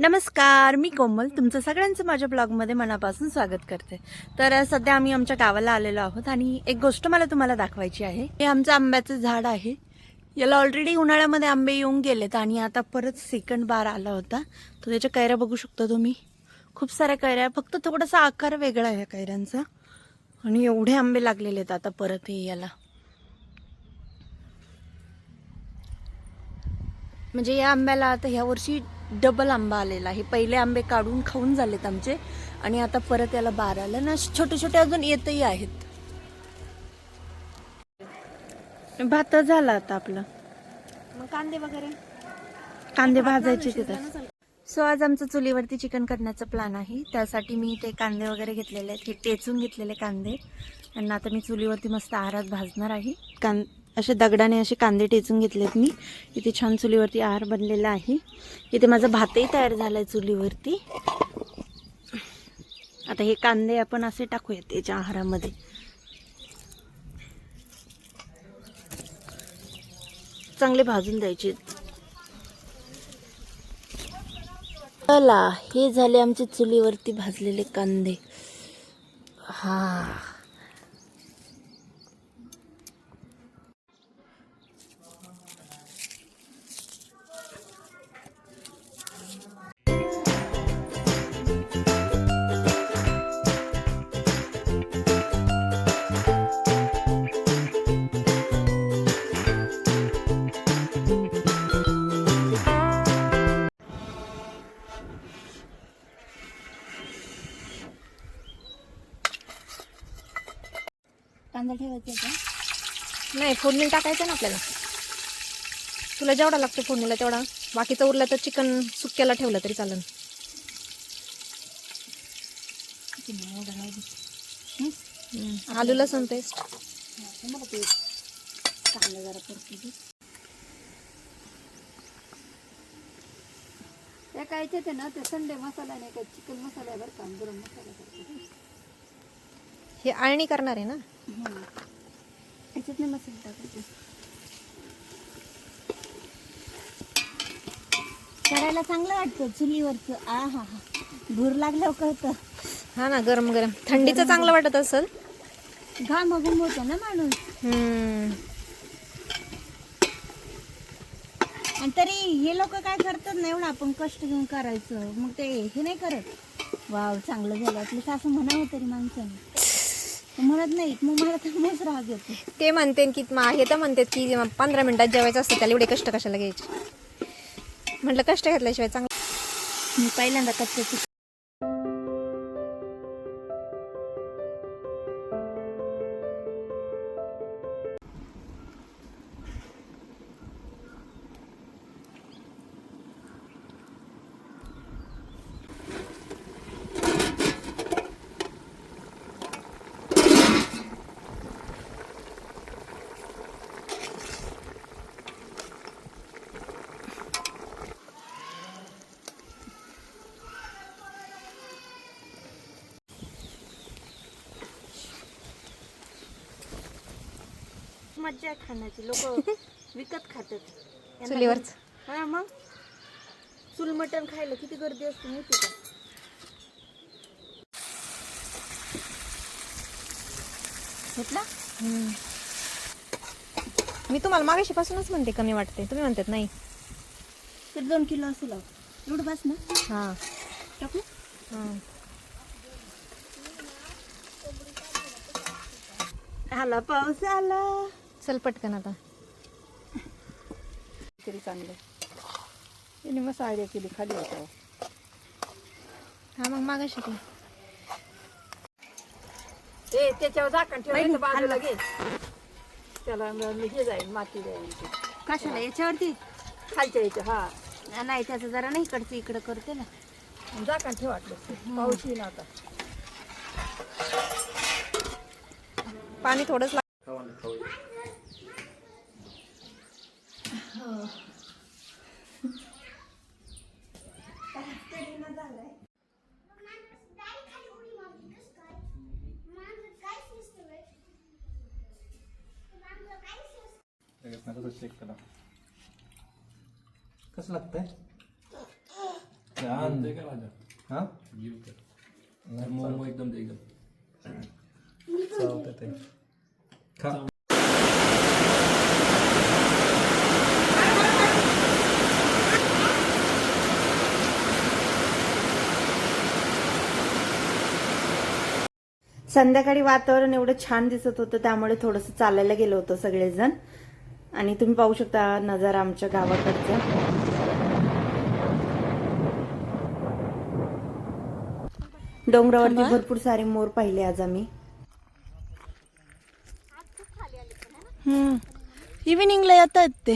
नमस्कार, मी कोमल तुमचं सगळ्यांचं माझ्या ब्लॉगमध्ये मनापासून स्वागत करते। तर सध्या आम्ही आमच्या गावाला आलेलो आहोत आणि एक गोष्ट मला तुम्हाला दाखवायची आहे। हे आमचं आंब्याचं झाड आहे। याला ऑलरेडी उन्हाळ्यामध्ये आंबे येऊन गेलेत आणि आता परत सेकंड बार आला होता। तर त्याच्या कैऱ्या बघू शकता तुम्ही, खूप साऱ्या कैऱ्या, फक्त थोडासा आकार वेगळा आहे कैऱ्यांचा आणि एवढे आंबे लागलेले आहेत आता परत हे याला। म्हणजे या आंब्याला आता ह्या वर्षी डबल आंबा आलेला आहे। पहिले आंबे काढून खाऊन झालेत आमचे आणि आता परत याला बार आलं ना, छोटे छोटे अजून येतही आहेत। भात झाला आता आपलं, मग कांदे वगैरे कांदे भाजायचे तिथं। सो आज आमचं चुलीवरती चिकन करण्याचा प्लॅन आहे। त्यासाठी मी ते कांदे वगैरे घेतलेले आहेत, हे टेचून घेतलेले कांदे आणि आता मी चुलीवरती मस्त आहारात भाजणार आहे। असे दगडाने असे कांदे टेचून घेतलेत मी। इथे छान चुलीवरती आहार बनलेला आहे। इथे माझा भातही तयार झालाय चुलीवरती। आता हे कांदे आपण असे टाकूयात त्याच्या आहारामध्ये। चांगले भाजून द्यायचे। चला, हे झाले आमचे चुलीवरती भाजलेले कांदे। हा, कांदा ठेवायचा का? नाही, फोडणी टाकायचं ना आपल्याला। तुला जेवढा लागतो फोडणीला तेवढा, बाकीचं उरलं तर चिकन सुक्याला ठेवलं तरी चालेल। आलू लसूण पेस्ट, कांदा जरा परतू त्या काय ते ना, ते संडे मसाला नाही का, चिकन मसाला आहे बरं का, गरम मसाला करतो। हे आळणी करणार आहे ना? याच्यात नाही मसाला टाकायचा, करायला चांगलं वाटतं चुलीवरचं। आ हा हा, भूर लागल्यावर कळतं। हा ना, गरम गरम थंडीचं चांगलं वाटत असेल। घाम बघून होतो ना माणूस। आणि तरी हे लोक काय करतात ना, एवढं आपण कष्ट घेऊन करायचं, मग ते हे नाही करत। वाव, चांगलं झालं आपली सासू म्हणावं तरी माणसाने म्हणत नाही। मग मला तर मोच राग येतो। ते म्हणते की हे तर म्हणतात की 15 मिनिटात जेवायचं असतं, त्याला एवढे कष्ट कशाला घ्यायचे। म्हटलं कष्ट घेतल्याशिवाय चांगलं। मी पहिल्यांदा कच्च्याची मज्जा आहे खाण्याची। लोक विकत खातात चुलीवरच। हा, मग चूल मटण खायला किती गर्दी असते माहिती का? घेतला मी तुम्हाला मागाशीपासूनच म्हणते कमी वाटते, तुम्ही म्हणतात नाही। तर 2 किलो असेल एवढं बस ना। हा, टाकू आला पाऊस आला। चल पटकन आता। तरी चांगलं तिने मस्त आयडिया केली खाली होता। हा, मग मागाशी ते ए त्याच्यावर झाकण ठेवायचं बाजूला घे, त्याला हे जाईल माती जाईल। कशाला याच्यावरती खालच्या याच्या? हा नाही, त्याचं जरा नाही, इकडचं इकडं करते ना, झाकण ठेव वाटलं पाऊस येईल आता। पाणी थोडंच चेक करा कसं लागतंय। हा मोमो एकदम ते एकदम चालतं ते खा संध्याकाळी वातावरण एवढं छान दिसत होतं त्यामुळे थोडंसं चालायला गेलो होतो सगळेजण आणि तुम्ही पाहू शकता नजारा आमच्या गावाकडचा. डोंगरावरती भरपूर सारे मोर पाहिले आज आम्ही. इव्हिनिंगला येतात ते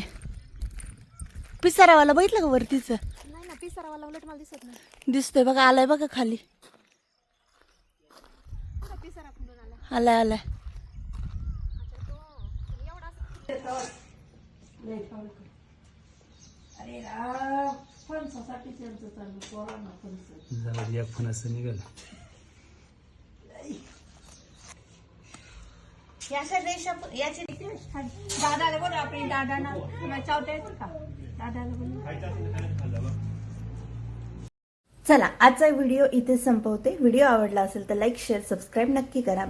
पिसारावाला बघितलं का वरतीच नाही ना पिसारावाला उलट मला दिसत नाही. दिसतोय बघा, आलाय बघा खाली. पिसारा खुलून आला. आलाय आलाय. जरा एक फणस निघाल. दादाला बोल आपली दादाना तुला चावता येतं का दादाला बोल. चला आजचा व्हिडिओ इथे संपवते. व्हिडिओ आवडला असेल तर लाईक शेअर सबस्क्राईब नक्की करा.